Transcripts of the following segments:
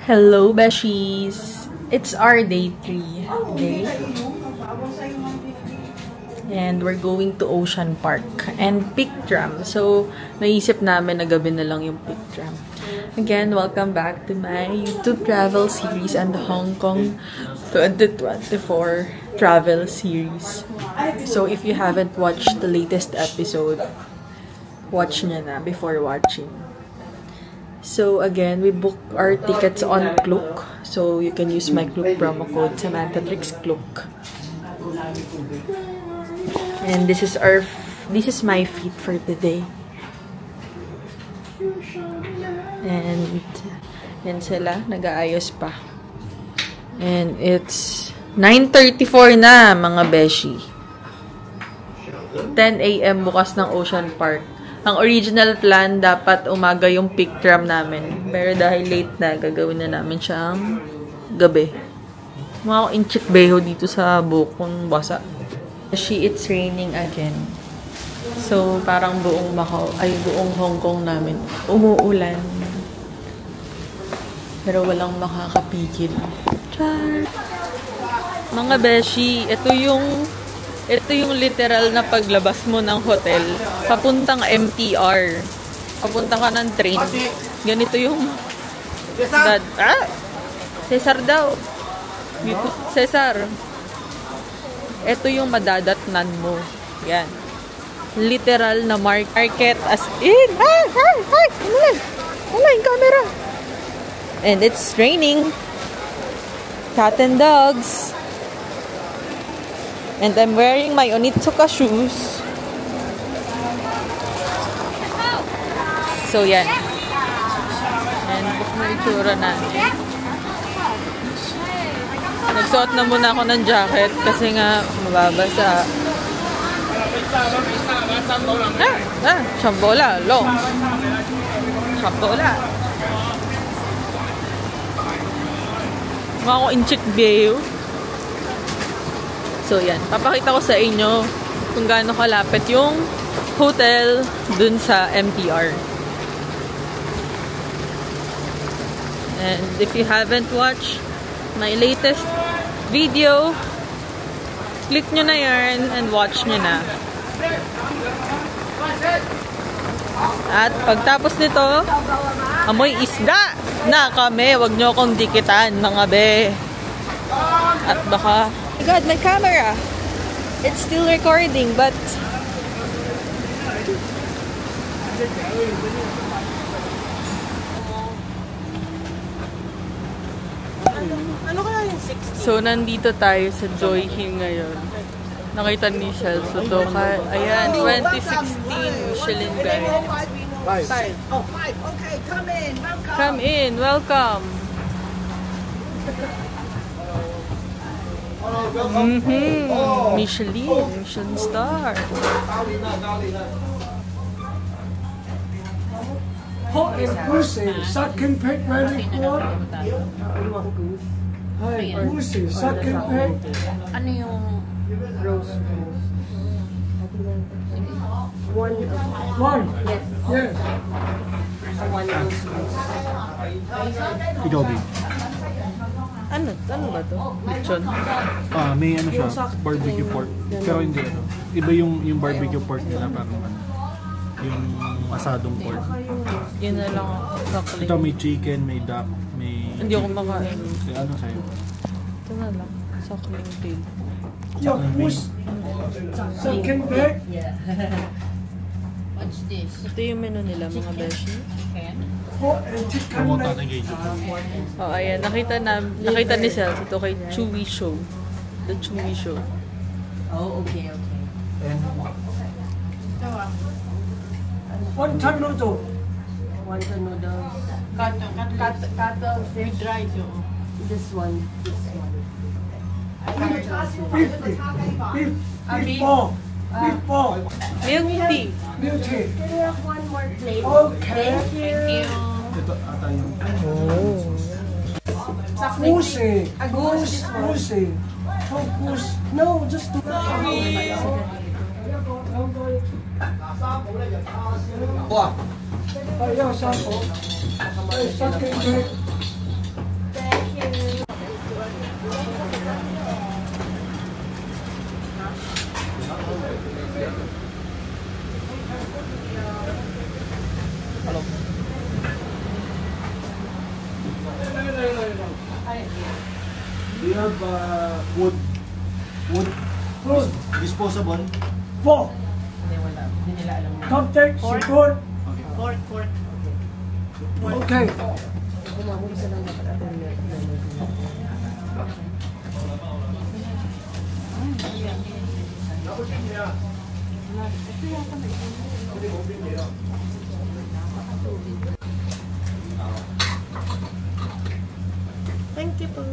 Hello, Beshies! It's our day 3 day. And we're going to Ocean Park and Pick Tram. So, naisip namin na gabi na lang yung Pick Tram. Again, welcome back to my YouTube travel series and the Hong Kong 2024 travel series. So, if you haven't watched the latest episode, watch nyo na before watching. So, again, we booked our tickets on Klook. So, you can use my Klook promo code, Samantha Tricks Klook. And this is my feet for today. And yan sila, nag-aayos pa. And it's 9:34 na, mga beshi. 10 AM bukas ng Ocean Park. Ang original plan, dapat umaga yung pick tram namin. Pero dahil late na, gagawin na namin siyang gabi. Mga inchik beho dito sa bukong basa. It's raining again. So, parang buong Hong Kong namin umuulan. Pero walang makakapigil. Char! Mga beshi, ito yung literal na paglabas mo ng hotel. Papuntang MTR. Papunta ka ng train. Ganito yung... Cesar daw. Cesar. Ito yung madadatnan mo. Yan. Literal na market as in. Wala yung camera. And it's raining. Cat and dogs. And I'm wearing my Onitsuka shoes. So, yan. And book na itsura natin. Nagsuot na muna ako ng jacket kasi nga mababasa. Chambola. Long. Chambola. Mga ko inchik beyo. So, yan. Papakita ko sa inyo kung gaano kalapit yung hotel dun sa MTR. And if you haven't watched my latest video, click nyo na yan and watch nyo na. At pagtapos nito, amoy isda na kami. Wag nyo akong dikitan, mga be. At baka... Oh my God, my camera! It's still recording, but... Ano kaya yung 60? So, nandito tayo sa Joy Hill ngayon. Nakita ni Shell Sotoka. Ayan, 2016 Michelin Guide. 5. Oh, 5. Okay, come in. Welcome. Come in. Welcome. Michelin star. Hot and juicy, suck and pick ready for. Hi, juicy, suck and pick. Ano yung rose? One. Yes. One Adobe. Ano ba to? Lechon? May ano siya, barbecue pork. Pero hindi ano. Iba yung barbecue pork nila, parang ano. Yung asadong pork. Yun na lang ako. Ito may chicken, may duck, may... Hindi ako makain. Ano sa'yo? Ito na lang. Suckling tail. Your goose, suck and pick. What's this? Ito yung menu nila, mga beshi. Hot and chicken Promote leg. natin kayo. Oh, ayan. Nakita ni Sel. Ito kay Chewy Show. The Chewy Show. Oh, okay. One ton noodle. Wonton noodles. Cattle fish rice. This one. 50. Beef ball. Beef ball. Milk tea. Milk tea. Can we have one more plate? Okay. Thank you. Ito ata yung... Goosey. Goosey. Oh, goose. No, just do Ayaw, sako. Ay, suck and pick. have wood Disposable. 4. Hindi, wala. Hindi nila alam. Thumbtack, seafood. Pork. Okay. Thank you po.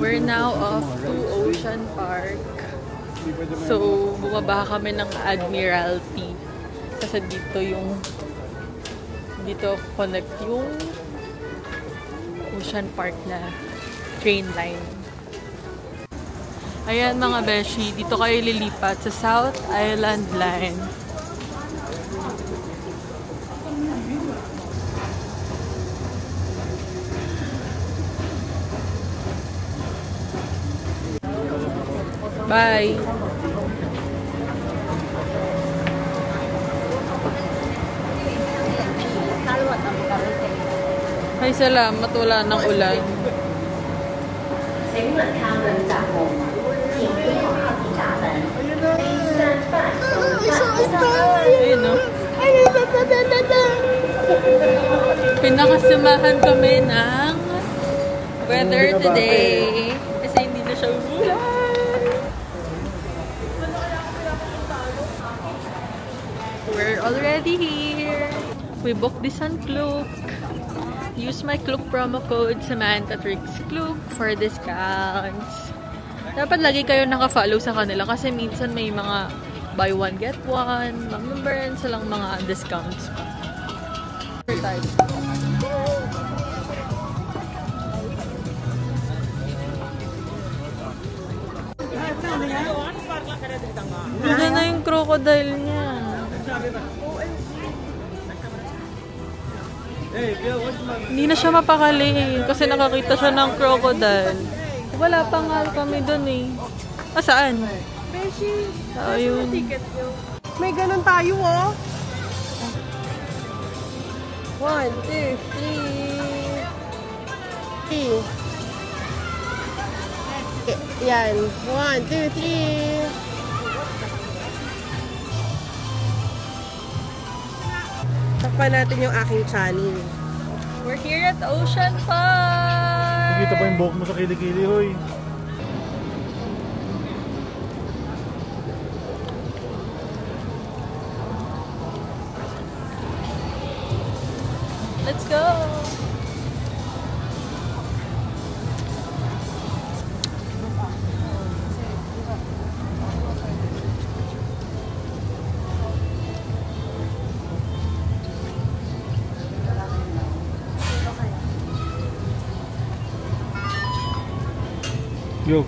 We're now off to Ocean Park. So, bumaba kami ng Admiralty. Kasi dito connect yung Ocean Park na train line. Ayan mga beshi, dito kayo lilipat sa South Island Line. Bye! Ay, salamat. Wala ng ulan. Ayun, no? Pinakasamahan kami ng weather today. Kasi hindi na siya umulan. We're already here. We booked the Sun Klook. Use my Klook promo code Samantha Tricks Klook for discounts. Dapat lagi kayo naka-follow sa kanila kasi minsan may mga buy one get one. Meron silang mga discounts. Ganda na yung crocodile niya. Hindi na siya mapakali kasi nakakita siya ng crocodile. Wala pa nga kami dun eh. Ah, saan? Beshi, ayun. may ganun tayo oh. 1, 2, 3. Yan. 1, 2, 3. Takpan natin yung aking channel. We're here at Ocean Park! Nakita pa yung buhok mo sa kilikili, hoy. Let's go! Yo.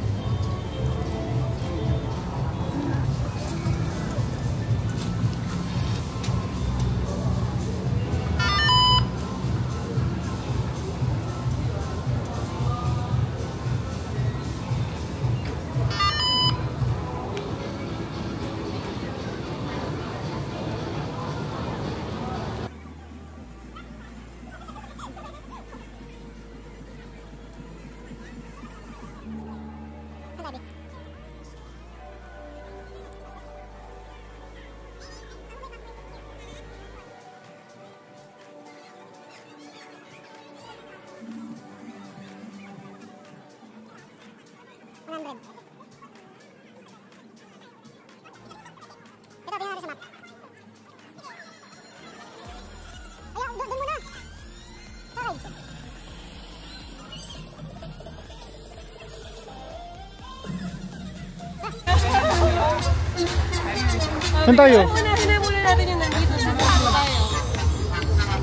Saan tayo? Muna natin yung nandito. Saan tayo?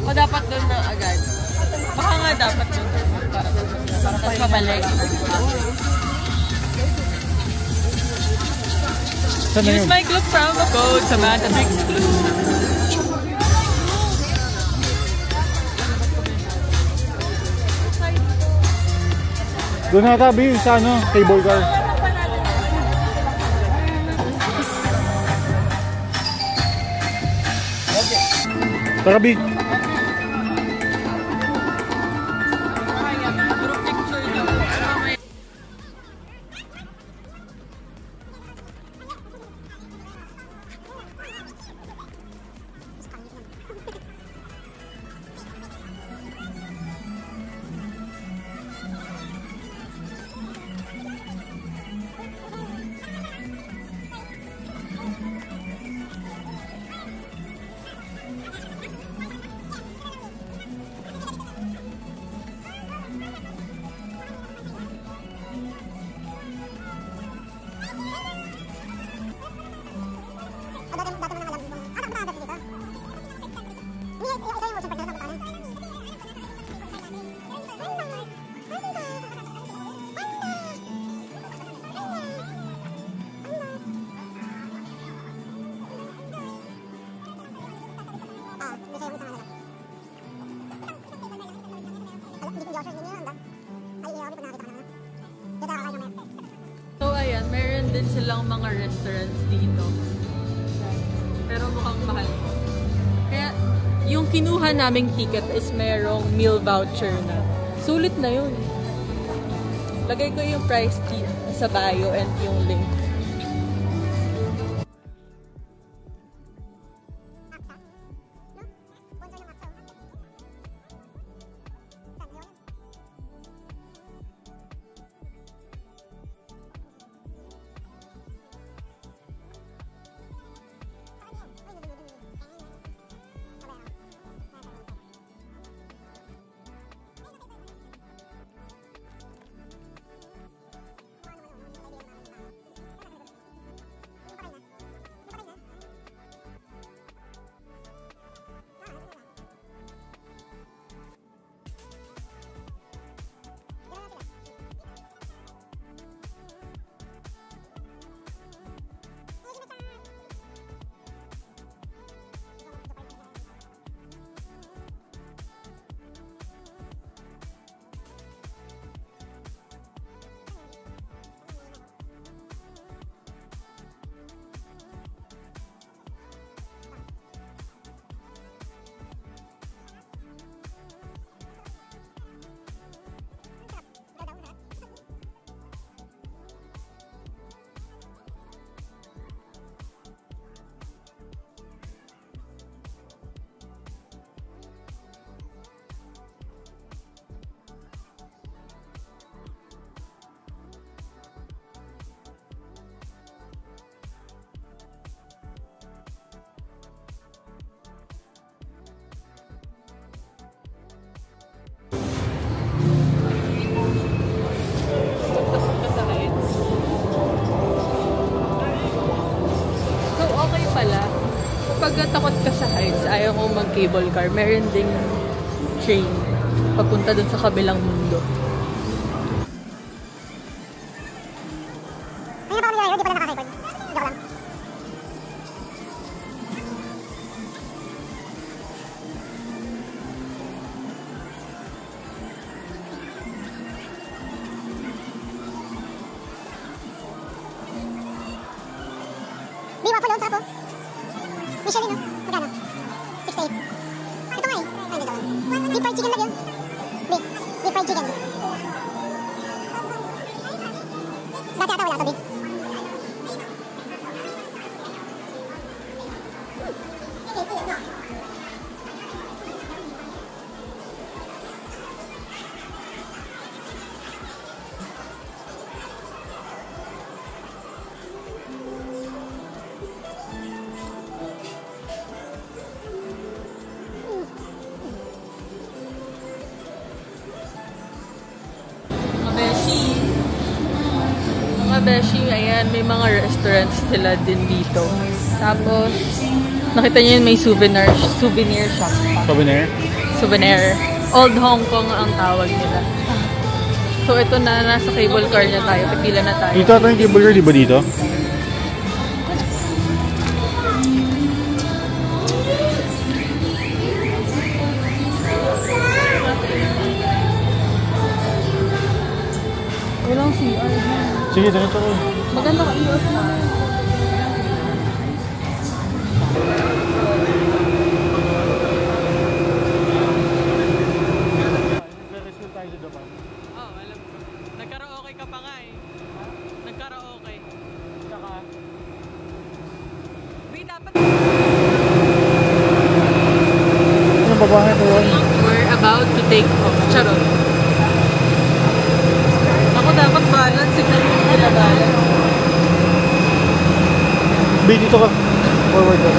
O dapat doon na agad? Baka nga dapat doon. Tapos pabalik. Use my Klook promo code Samantha Tricks Klook. Doon na tabi sa ano, cable car. Tara, B. So ayan, meron din silang mga restaurants dito. Pero mukhang mahal. Kaya yung kinuha naming ticket is merong meal voucher na. Sulit na yun. Lagay ko yung price dito sa bio and yung link. Kapag takot ka sa heights, ayaw mo mag-cable car, meron ding train papunta dun sa kabilang mundo. Di ba pa doon sa ako? Michelin, no? Magkano? 68. Ito nga eh. Ay, dito lang. Deep fried chicken lang yun. Deep fried chicken. Dati ata wala ito, Big. Beshi, ayan, may mga restaurants sila din dito. Tapos, nakita niyo yun, may souvenir shop pa. Souvenir? Souvenir. Old Hong Kong ang tawag nila. So, ito na, nasa cable car na tayo. Pipila na tayo. Dito ata yung cable car, di ba dito? Sige, diretso ko. Maganda ka iwas na. Oh, alam ko. Nagkaraoke ka pa nga eh. Nagkaraoke. Tsaka? Wait, dapat... Ano babae ko yun? We're about to take off. Charot. Ako dapat balance. Signan mo sila balance. Bay, dito ka. Forward ka.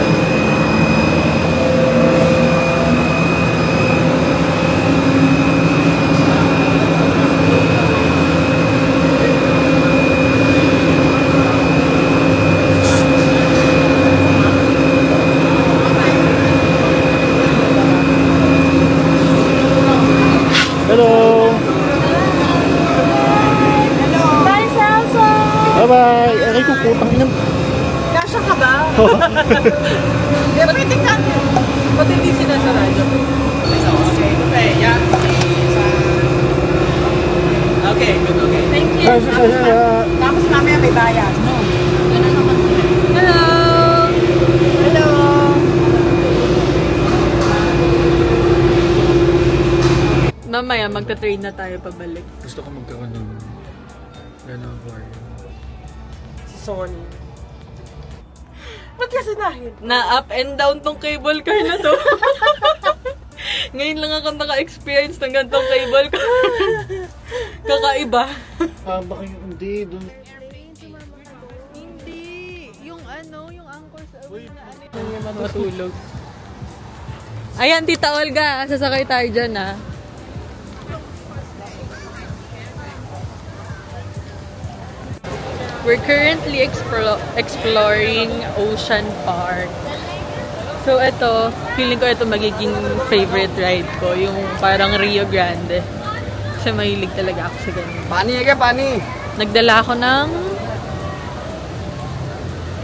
Hello! Bye, Salsa! Bye-bye! Aray ko, putang ina. Kasha ka ba? Eh, pwede ka. Ba't hindi sinasaradyo? Okay, good, okay. Thank you. Tapos mamaya may bayad. No. Hello! Hello. Mamaya magta-train na tayo pabalik. Gusto ko magkaroon ng gano'ng aquarium. Si Sonny. Ba't kasi dahil? Na up and down tong cable car na to. Ngayon lang ako naka-experience ng ganitong cable car. Kakaiba. Baka yung hindi, dun. Hindi. Yung yung anchor sa Hindi matulog. Ayan, Tita Olga. Sasakay tayo dyan, ha. We're currently exploring Ocean Park. So, ito, feeling ko ito magiging favorite ride ko. Yung parang Rio Grande. Kasi mahilig talaga ako sa ganyan. Pani ka, pani. Nagdala ako ng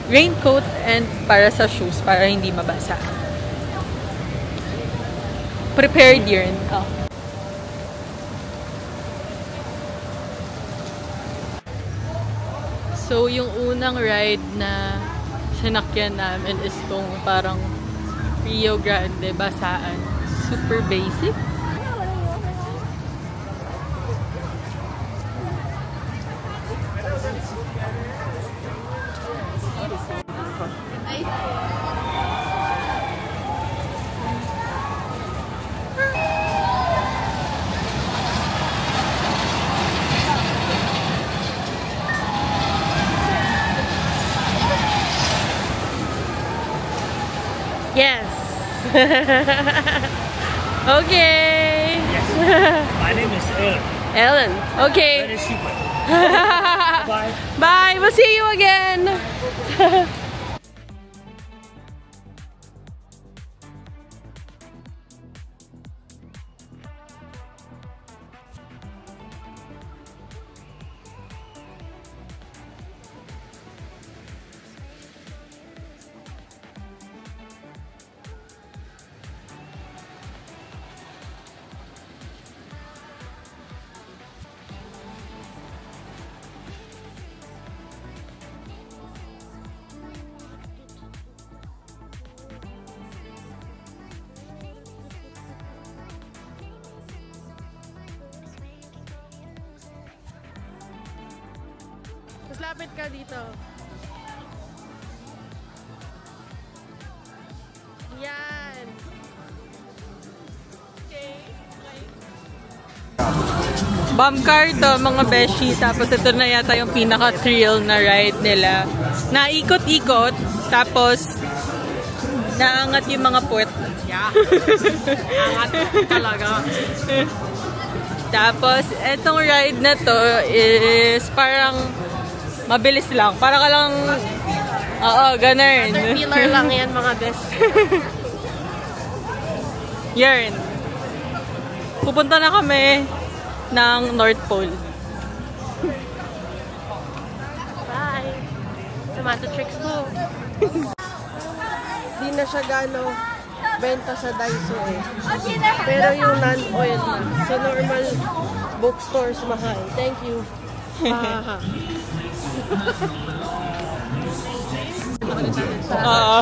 raincoat and para sa shoes, para hindi mabasa. Prepared yun. Oh. So, yung unang ride na sinakyan namin is tong parang Rio Grande, basaan. Super basic. Yes. Okay. Yes. My name is Ellen. Ellen. Okay. That is super. Bye. Bye. We'll see you again. Mas lapit ka dito. Yan. Okay. Bomb car to, mga beshi. Tapos ito na yata yung pinaka-thrill na ride nila. Naikot-ikot. Tapos, naangat yung mga puwet. Yeah. Angat talaga. Tapos, etong ride na to is parang mabilis lang. Para ka lang... Oo, ganun. Caterpillar lang yan, mga best. Yarn. Pupunta na kami ng North Pole. Bye. Tomato tricks ko. Di na siya gano benta sa Daiso eh. Pero yung non-oil na. Sa normal bookstores mahal. Thank you. Oo.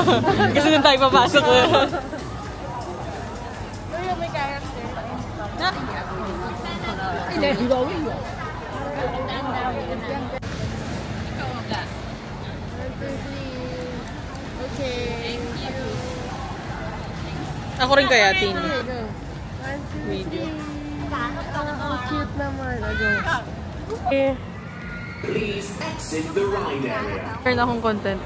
Kasi nung tayo papasok ko. May character. Okay. Ako rin kaya, Tin. Video. Ang cute naman. Please exit the ride area. Meron akong content.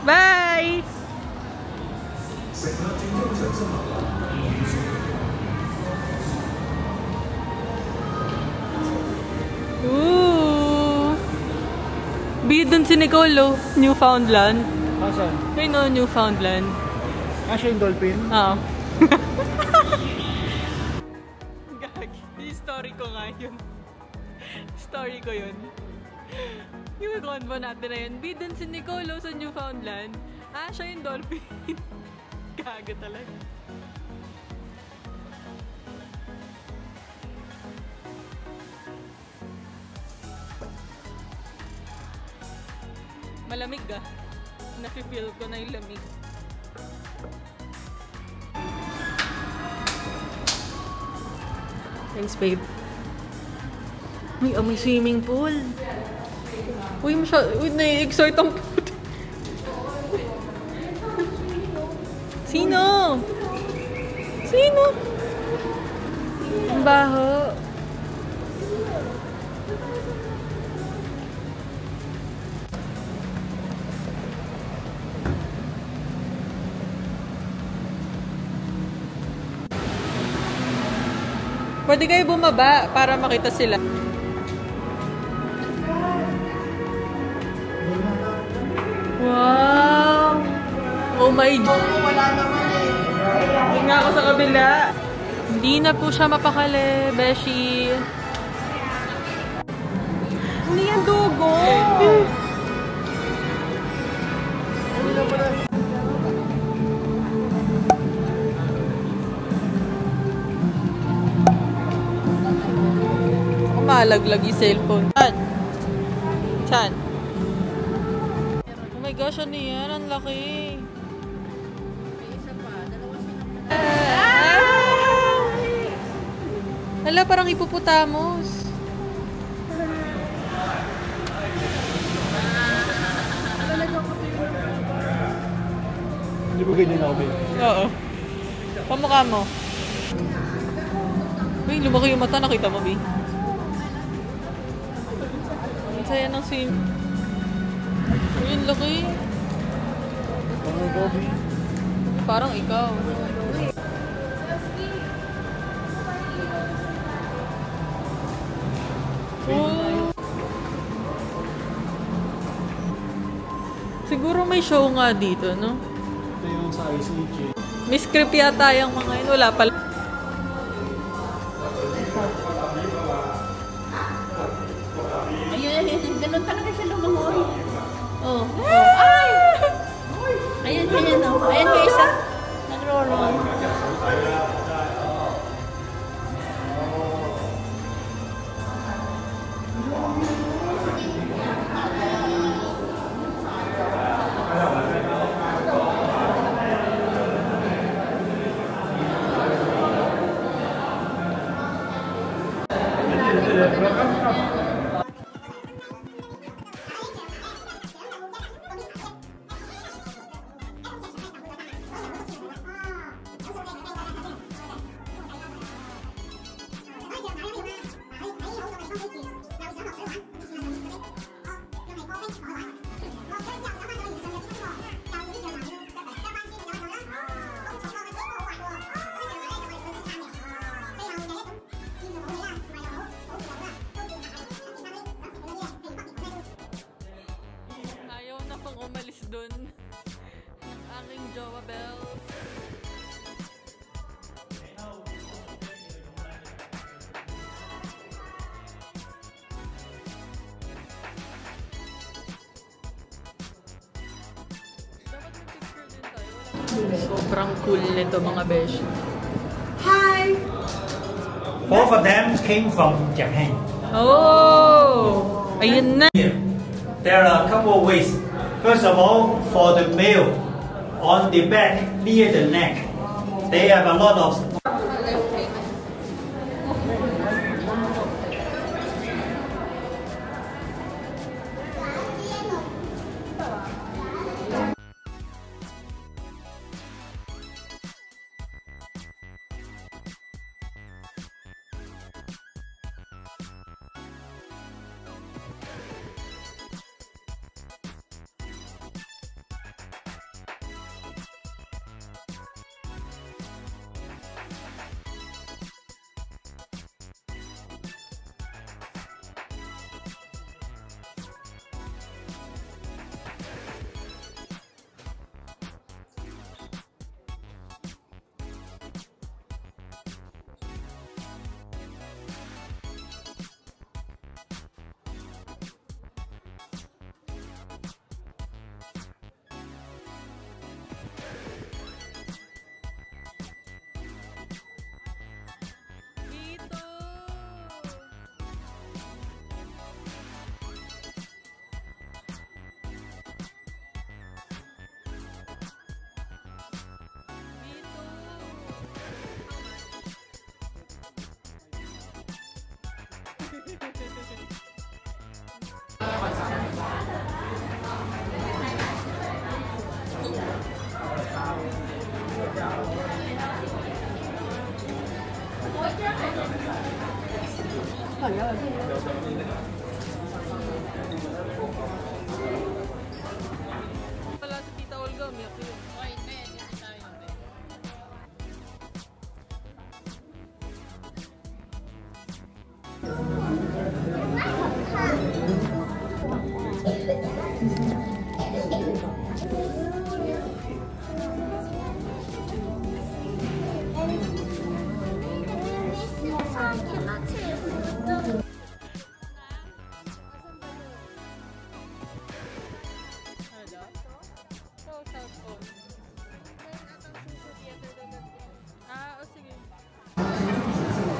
Bye! Ooh! Bid dun si Nicolo, Newfoundland. Asan? You know, Newfoundland. Siya yung dolphin? Oo. Gag. Yung story ko nga yun. Story ko yun. Yung convo natin na yun. Bidon si Nicolo sa Newfoundland. Siya yung dolphin. Gaga talaga. Malamig ah. Nafe-feel ko na yung lamig. Thanks, babe. May swimming pool. Uy, nai-excite ang puto. Sino? Sino? Ang baho. Pwede kayo bumaba para makita sila. Wow! Oh my God! Wala naman eh. Tingnan ako sa kabila. Hindi na po siya mapakali, Beshi. Hindi yan dugo. Ako malaglag yung cellphone. Saan? Saan? Oh my gosh, ano yan? Ang laki. May isa pa. Dalawa sila. Hala, parang hippopotamus. Hindi ba ganyan ako, babe? Oo. Pamukha mo. Uy, lumaki yung mata. Nakita mo, Bi? Ang saya ng swim. Uy, yung laki. Parang ikaw. Oh. Siguro may show nga dito, no? Ito yung sa ICJ. May script yata yung mga yun. Wala pala. Ayun, ganun talaga siya lumangoy. Oh. Ay! Ayan, oh. Ayan yung isa. Nagro-roll. Ayaw na pang umalis dun. Ang aking jowa bells. Dapat mag-picture din tayo. Sobrang cool nito mga besh. Hi! Both of them came from Japan. Oh! Ayun na. There are a couple of ways. First of all, for the male, on the back near the neck, they have a lot of Wala si Tita Olga, umiyak yun.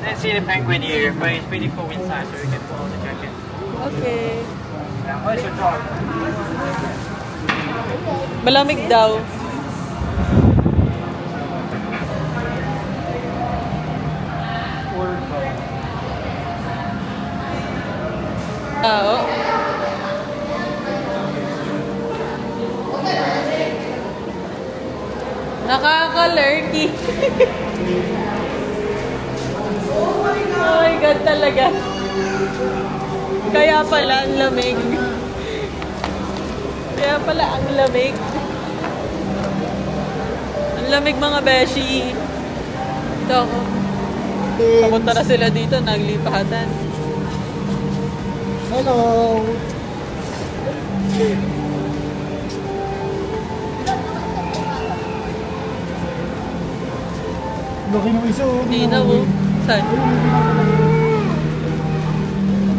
Let's see the penguin here, but it's pretty cool inside, so you can put on the jacket. Okay. Now, where's your dog? Malamig daw. Oo. Nakaka-lurky. Oh my God talaga. Kaya pala ang lamig. Kaya pala ang lamig. Ang lamig mga beshi. Ito ako. Papunta na sila dito, naglipatan. Hello. Laki ng isa. Hindi na mo. Saan?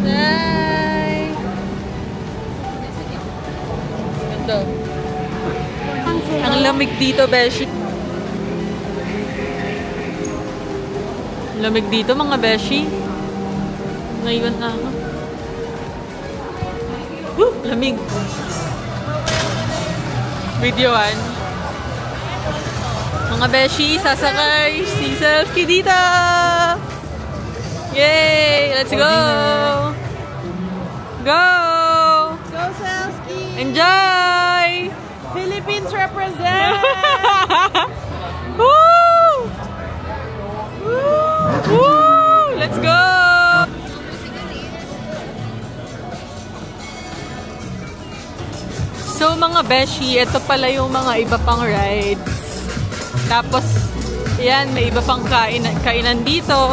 Hi! Ito. Ang lamig dito, beshi. Lamig dito, mga beshi. Naiwan na ako. Lamig. Videoan. Mga beshi, sasakay si Selfie dito! Yay! Let's go! Go! Go, Selski! Enjoy! Philippines represent! Woo! Woo! Woo! Let's go! So mga beshi, ito pala yung mga iba pang rides. Tapos, yan, may iba pang kainan dito.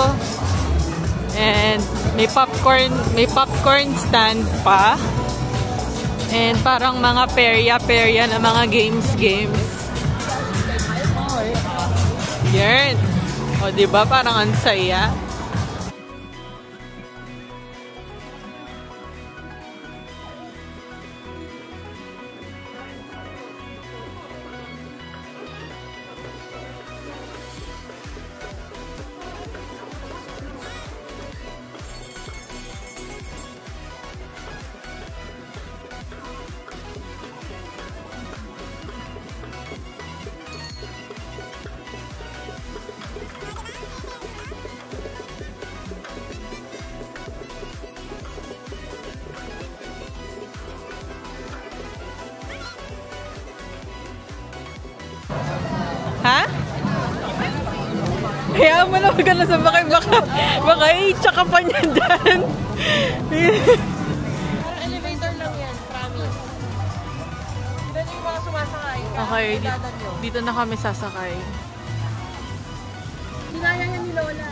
And may popcorn stand pa. And parang mga perya na mga games. Yan. O, diba? Parang ang saya. mo na wag ka na sa bakay. Baka i-tsaka pa niya dyan. Elevator lang yan, promise. Dito yung mga sumasakay. Okay, dito na kami sasakay. Hinaya yan ni Lola.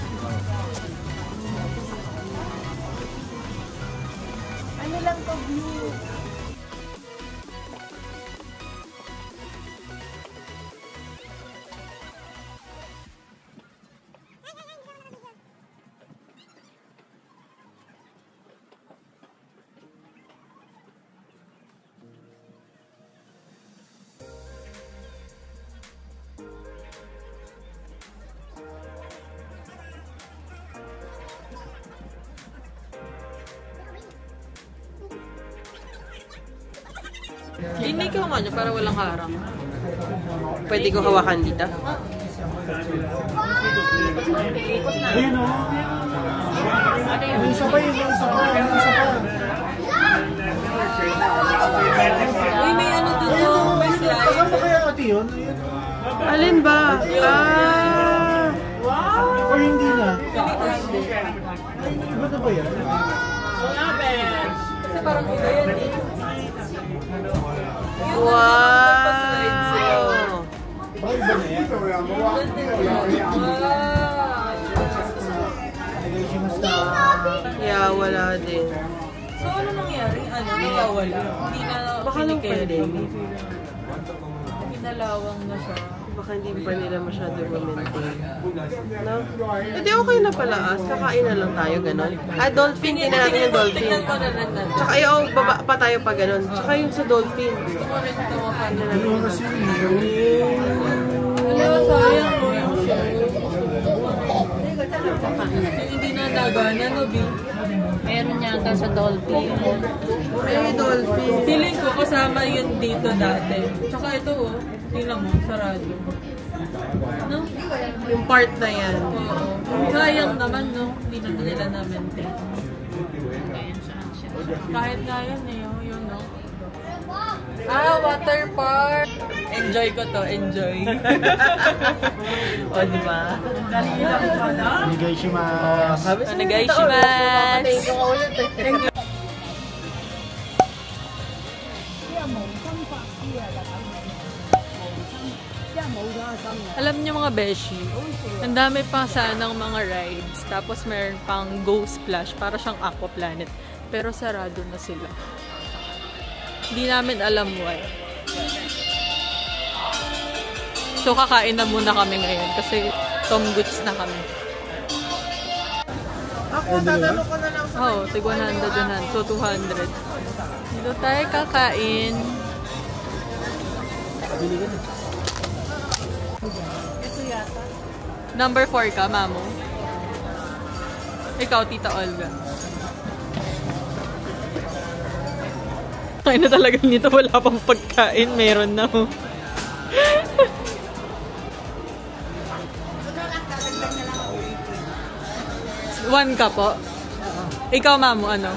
Ano lang to, view? Hindi ko nga niya para walang harang. Pwede ko hawakan dito? Ayun o. Yung isa pa, yung isa pa. Uy, may ano dito. May slide. Saan ba kaya ati yun? Alin ba? Ah! Wow! Or hindi na? Iba na ba yan? Kasi parang iba yan eh. Wow! Yeah, wala din. So, ano nangyari? Ano? Nawawala? Hindi na Baka nung pandemic. Pinalawang na siya. Baka hindi pa nila masyado ma-maintain. No? Hindi, okay na pala. Kakain na lang tayo, gano'n. Dolphin. Tingnan natin yung dolphin. Tingnan ko na rin natin. Tsaka baba pa tayo pa gano'n. Tsaka yung sa dolphin. Gusto ko rin tawakan na natin. Ano kasi Alam, sayang mo yung show. Yung hindi na nagana, no, B? Meron niya ka sa Dolphin. May dolphin. Feeling ko kasama yun dito dati. Tsaka ito, oh. Tingnan mo, sarado. No? Yung part na yan. Oo. Sayang naman, no? Hindi na nila na-maintain. Kahit na yan eh, oh, yun, no? Water park! Enjoy ko to, enjoy. O, diba? Onegaishimasu. Onegaishimasu! Alam niyo mga beshi, ang dami pa sanang mga rides. Tapos meron pang Go Splash, para siyang Aqua Planet. Pero sarado na sila. Hindi namin alam why. So kakain na muna kami ngayon kasi Tom Goods na kami. Ako, tatanong ko na lang sa Oh, tig 100 yun. So 200. Dito tayo kakain. Ito yata. Number 4 ka, Mamo. Ikaw, Tita Olga. Kaya na talaga nito, wala pang pagkain. Meron na. One ka po? Ikaw, Mamo, ano?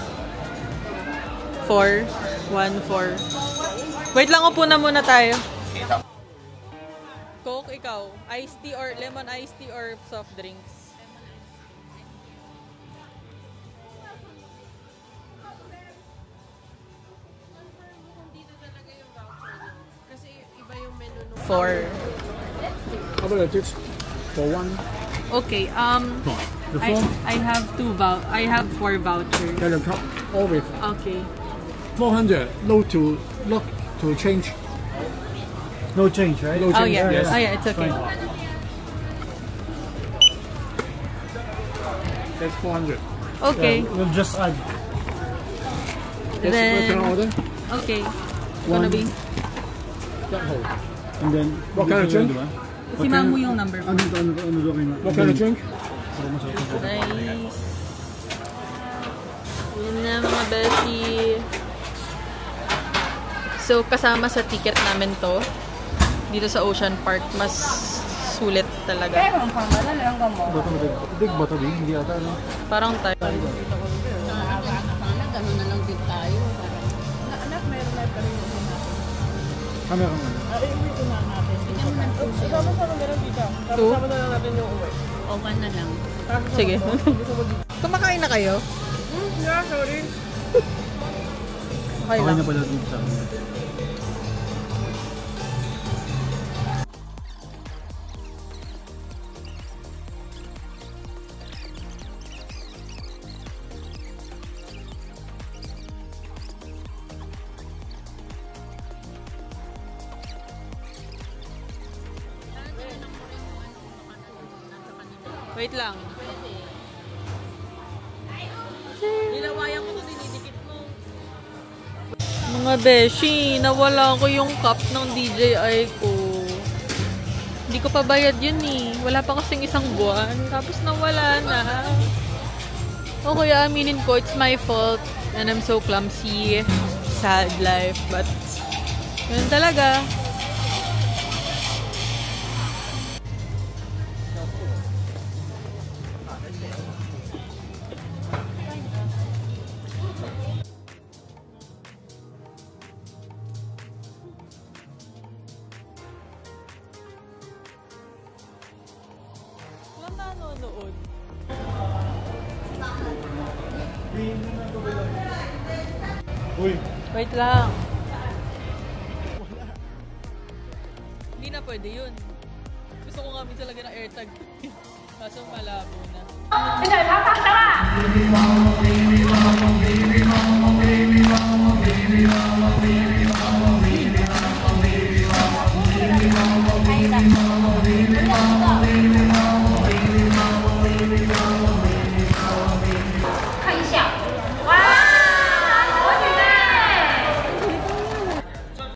4? 1, 4. Wait lang, upo na muna tayo. Coke, ikaw. Iced tea or lemon iced tea or soft drinks? Kasi iba yung menu nung 4. How about this? For one? Okay, The phone? I have I have 4 vouchers. Yeah, the top. Always. Okay. 400. Low to change. No change, right? No Oh change. yeah. Yes. Oh yeah, it's okay. Fine. That's 400. Okay. Yeah, we'll just add. Yes, Then- can I order? Okay. Gonna One. be That whole. And then what kind of drink? si Mamu yung number 4. What kind of drink? Nice. Yun na mga beshi. So, kasama sa ticket namin to. Dito sa Ocean Park. Mas sulit talaga. Big bata din, hindi ata ano. Parang tayo. Gano'n na lang din tayo. Anak, meron na pa rin yung Meron nga. Iuwi ko na natin. Bigyan mo ng puso. Sama-sama meron dito. Two? Sama na lang natin yung uwi. O, 1 na lang. Sige. Kumakain na kayo? Yeah, sorry. Okay Okay lang. na pala dito sa amin. Wait lang. Nilawayan ko ito, dinidikit mo. Mga beshi, nawala ko yung cup ng DJI ko. Hindi ko pa bayad yun eh. Wala pa kasing isang buwan. Tapos nawala na. O kaya aminin ko, it's my fault. And I'm so clumsy. Sad life. But, yun talaga. Walang nanonood. Uy! Wait lang. Hindi na pwede yun. Gusto ko nga minsan lagyan ng AirTag. Kaso malabo na.